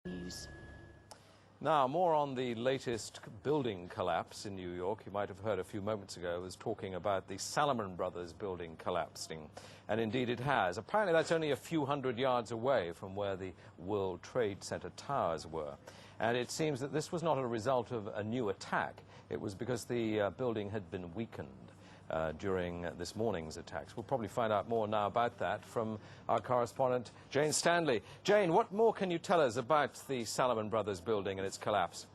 News. Now, more on the latest building collapse in New York. You might have heard a few moments ago, I was talking about the Salomon Brothers building collapsing. And indeed it has. Apparently that's only a few hundred yards away from where the World Trade Center towers were. And it seems that this was not a result of a new attack. It was because the building had been weakened during this morning's attacks. We'll probably find out more now about that from our correspondent, Jane Stanley. Jane, what more can you tell us about the Salomon Brothers building and its collapse?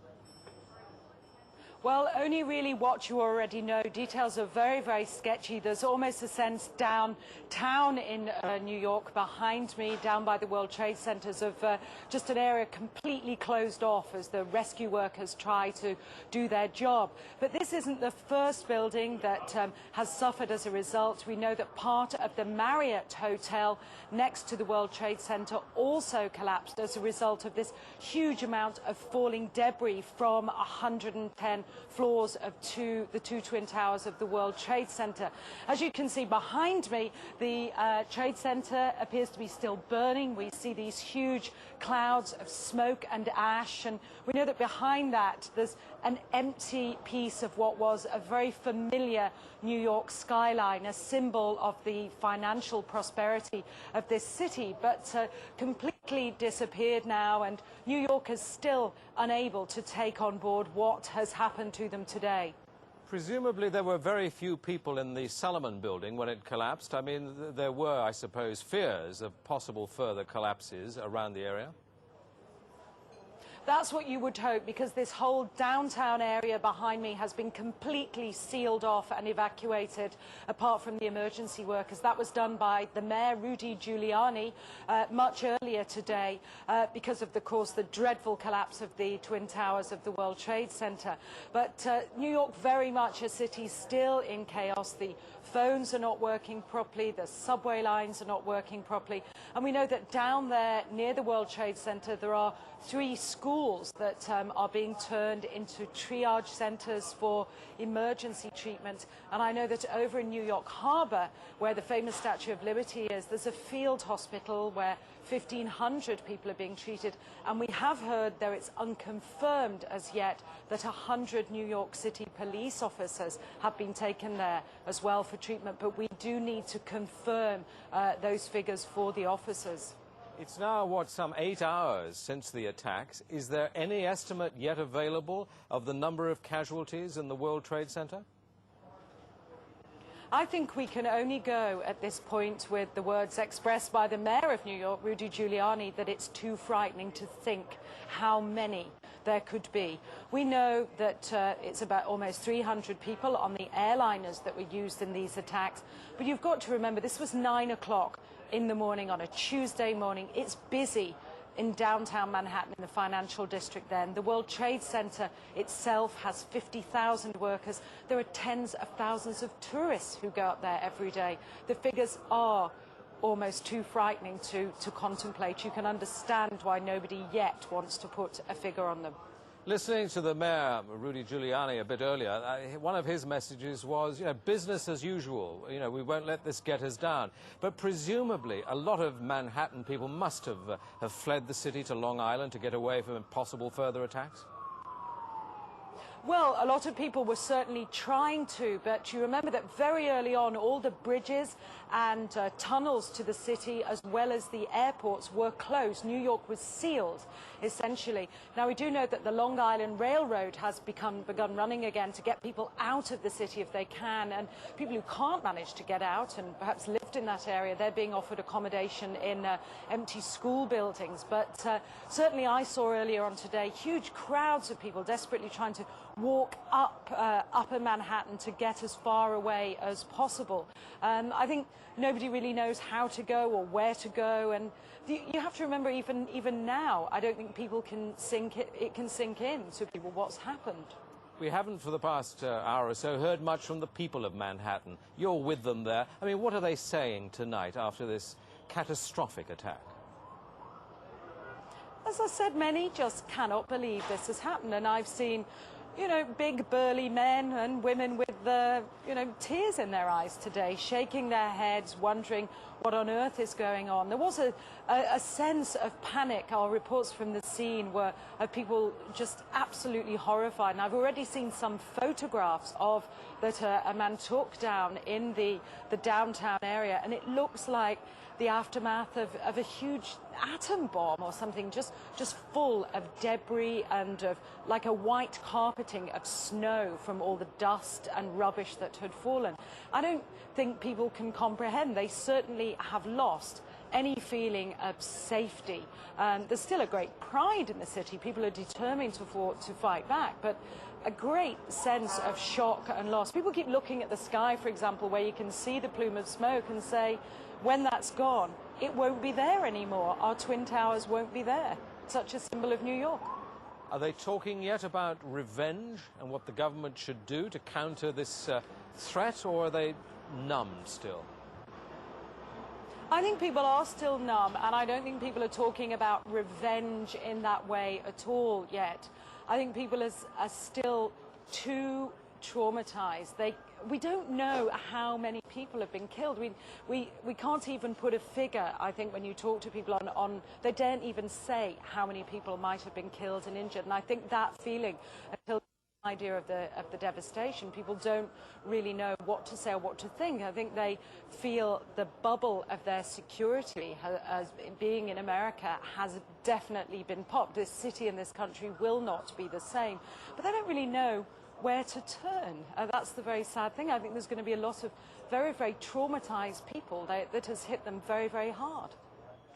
Well, only really what you already know. Details are very, very sketchy. There's almost a sense downtown in New York behind me, down by the World Trade Centers, of just an area completely closed off as the rescue workers try to do their job. But this isn't the first building that has suffered as a result. We know that part of the Marriott Hotel next to the World Trade Center also collapsed as a result of this huge amount of falling debris from 110 floors of the two twin towers of the World Trade Center. As you can see behind me, the Trade Center appears to be still burning. We see these huge clouds of smoke and ash, and we know that behind that there's an empty piece of what was a very familiar New York skyline, a symbol of the financial prosperity of this city, but completely disappeared now, and New York is still unable to take on board what has happened to them today. Presumably there were very few people in the Salomon building when it collapsed. I mean, there were, I suppose, fears of possible further collapses around the area. That's what you would hope, because this whole downtown area behind me has been completely sealed off and evacuated, apart from the emergency workers. That was done by the mayor, Rudy Giuliani, much earlier today because of, course, the dreadful collapse of the Twin Towers of the World Trade Center. But New York, very much a city still in chaos. The phones are not working properly, the subway lines are not working properly. And we know that down there near the World Trade Center there are 3 schools that are being turned into triage centers for emergency treatment. And I know that over in New York Harbor, where the famous Statue of Liberty is, there's a field hospital where 1,500 people are being treated. And we have heard, though it's unconfirmed as yet, that 100 New York City police officers have been taken there as well for treatment. But we do need to confirm those figures for the officers. It's now, what, some 8 hours since the attacks. Is there any estimate yet available of the number of casualties in the World Trade Center? I think we can only go at this point with the words expressed by the mayor of New York, Rudy Giuliani, that it's too frightening to think how many there could be. We know that it's about almost 300 people on the airliners that were used in these attacks. But you've got to remember, this was 9 o'clock in the morning on a Tuesday morning. It's busy in downtown Manhattan, in the financial district then. The World Trade Center itself has 50,000 workers. There are tens of thousands of tourists who go up there every day. The figures are almost too frightening to contemplate. You can understand why nobody yet wants to put a figure on them. Listening to the mayor, Rudy Giuliani, a bit earlier, one of his messages was, business as usual. We won't let this get us down. But presumably, a lot of Manhattan people must have fled the city to Long Island to get away from possible further attacks. Well, a lot of people were certainly trying to, but you remember that very early on, all the bridges and tunnels to the city, as well as the airports, were closed. New York was sealed, essentially. Now, we do know that the Long Island Railroad has begun running again to get people out of the city if they can, and people who can't manage to get out and perhaps lived in that area, they're being offered accommodation in empty school buildings. But certainly I saw earlier on today huge crowds of people desperately trying to walk up upper Manhattan to get as far away as possible. I think nobody really knows how to go or where to go, and you have to remember, even now, I don't think people can sink in to people what's happened. We haven't for the past hour or so heard much from the people of Manhattan. You're with them there. I mean, what are they saying tonight after this catastrophic attack? As I said, many just cannot believe this has happened, and I've seen you know, big burly men and women with you know, tears in their eyes today, shaking their heads, wondering what on earth is going on. There was a sense of panic. Our reports from the scene were of people just absolutely horrified. And I've already seen some photographs of that a man took down in the downtown area, and it looks like the aftermath of a huge atom bomb or something, just full of debris and of like a white carpeting of snow from all the dust and rubbish that had fallen. I don't think people can comprehend. They certainly have lost any feeling of safety. There's still a great pride in the city. People are determined to fight back, but a great sense of shock and loss. People keep looking at the sky, for example, where you can see the plume of smoke and say, when that's gone, it won't be there anymore. Our Twin Towers won't be there. Such a symbol of New York. Are they talking yet about revenge and what the government should do to counter this threat, or are they numb still? I think people are still numb, and I don't think people are talking about revenge in that way at all yet. I think people are still too traumatized. We don't know how many people have been killed. We can't even put a figure. I think when you talk to people on they daren't even say how many people might have been killed and injured. And I think that feeling, until the idea of the devastation, people don't really know what to say or what to think. I think they feel the bubble of their security as being in America has definitely been popped. This city and this country will not be the same. But they don't really know where to turn. That's the very sad thing. I think there's going to be a lot of very, very traumatized people that has hit them very, very hard.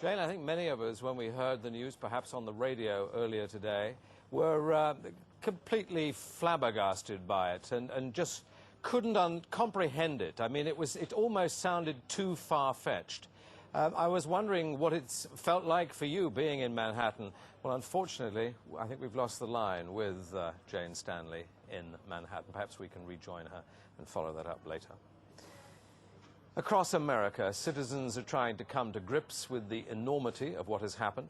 Jane, I think many of us, when we heard the news, perhaps on the radio earlier today, were completely flabbergasted by it and just couldn't comprehend it. I mean, it almost sounded too far-fetched. I was wondering what it's felt like for you being in Manhattan. Well, unfortunately, I think we've lost the line with Jane Stanley in Manhattan. Perhaps we can rejoin her and follow that up later. Across America, citizens are trying to come to grips with the enormity of what has happened.